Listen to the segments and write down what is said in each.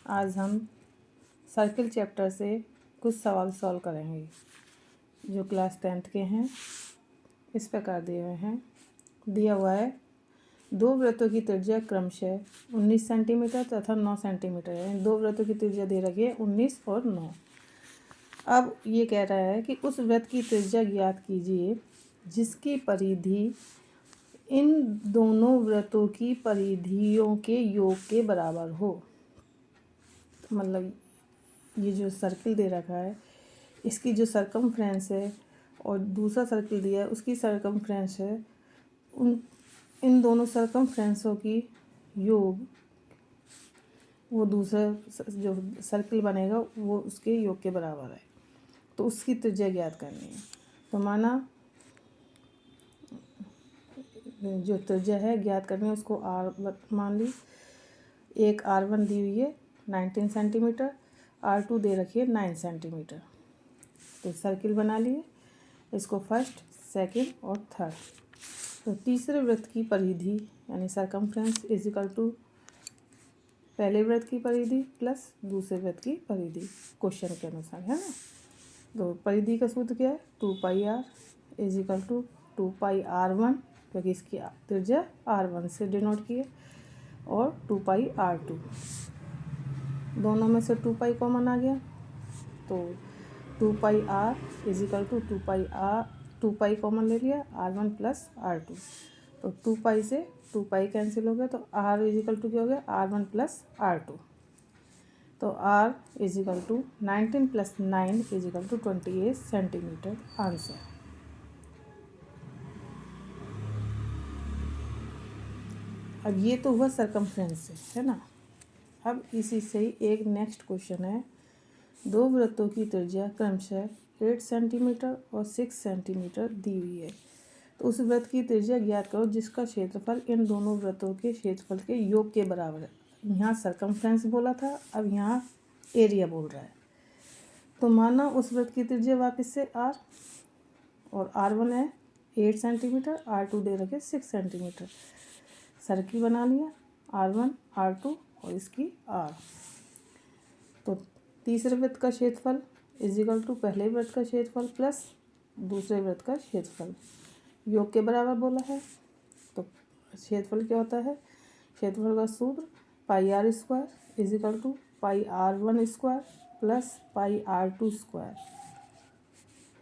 आज हम circle chapter से कुछ सवाल सॉल्व करेंगे जो क्लास 10th के हैं। इस प्रकार दिए हुए हैं। दिया हुआ है दो वृत्तों की त्रिज्या क्रमशः 19 सेंटीमीटर तथा 9 सेंटीमीटर है। दो वृत्तों की त्रिज्या दे रखी है 19 और 9। अब ये कह रहा है कि उस वृत्त की त्रिज्या ज्ञात कीजिए जिसकी परिधि इन दोनों वृत्तों की परिधियों के योग के बराबर हो। मतलब ये जो सर्किल दे रखा है इसकी जो सरकमफ्रेंस है और दूसरा सर्किल दिया है उसकी सरकमफ्रेंस है, इन दोनों सरकमफ्रेंसों की योग वो दूसरा जो सर्किल बनेगा वो उसके योग के बराबर है। तो उसकी त्रिज्या ज्ञात करनी है। तो माना जो त्रिज्या है ज्ञात करनी है उसको R मान ली। एक R1 दी हुई है 19 सेंटीमीटर, R2 दे रखी है 9 सेंटीमीटर। तो सर्किल बना लिए इसको फर्स्ट, सेकंड और थर्ड। तो तीसरे वृत्त की परिधि यानी सरकमफ्रेंस इज इक्वल टू पहले वृत्त की परिधि प्लस दूसरे वृत्त की परिधि क्वेश्चन के अनुसार, है ना। तो परिधि का सूत्र क्या है 2πr is equal to 2πr1 क्योंकि इसकी त्रिज्या R1 से डिनोट की है और 2πr2। दोनों में से 2π कॉमन आ गया तो 2πr is equal to 2π common ले लिया R1 प्लस R2। तो 2π से 2π कैंसिल हो गया तो R इज इक्वल टू क्या हो गया R1 प्लस R2। तो R is equal to 19 plus 9 is equal to 28 centimetre answer. अब ये तो हुआ सरकमफ्रेंस से, है ना। अब इसी से ही एक नेक्स्ट क्वेश्चन है। दो वृत्तों की त्रिज्या क्रमशः 8 सेंटीमीटर और 6 सेंटीमीटर दी हुई है। तो उस वृत्त की त्रिज्या ज्ञात करो जिसका क्षेत्रफल इन दोनों वृत्तों के क्षेत्रफल के योग के बराबर है। यहाँ सरकमफ्रेंस बोला था, अब यहाँ एरिया बोल रहा है। तो माना उस वृत्त की त्रिज्या वापस से R और R1 है 8 सेंटीमीटर, R2 दे रखे 6 सेंटीमीटर। सर्किल बना लिया R1 R2 और इसकी R। तो तीसरे वृत्त का क्षेत्रफल इज इक्वल टू पहले वृत्त का क्षेत्रफल प्लस दूसरे वृत्त का क्षेत्रफल योग के बराबर बोला है। तो क्षेत्रफल क्या होता है, क्षेत्रफल का सूत्र πr square is equal to πr1 square plus πr2 square.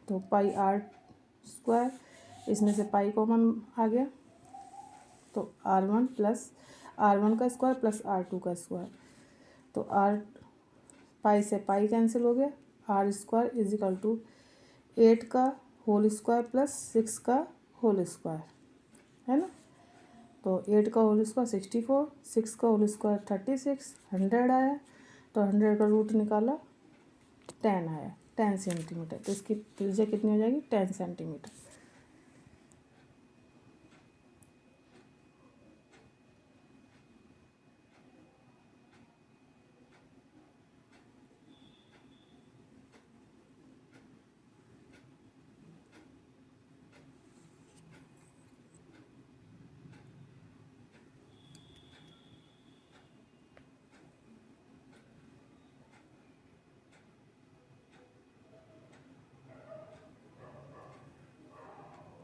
तो πr स्क्वायर इसमें से पाई कॉमन आ गया तो R1 प्लस R1 का स्क्वायर प्लस R2 का स्क्वायर। तो R पाई से पाई कैंसिल हो गया, R square is equal to 8 का होल स्क्वायर प्लस 6 का होल स्क्वायर, है ना। तो 8 का होल स्क्वायर 64, 6 का होल स्क्वायर 36, 100 आया। तो 100 का रूट निकाला 10 आया, 10 सेंटीमीटर। तो इसकी त्रिज्या कितनी हो जाएगी 10 सेंटीमीटर।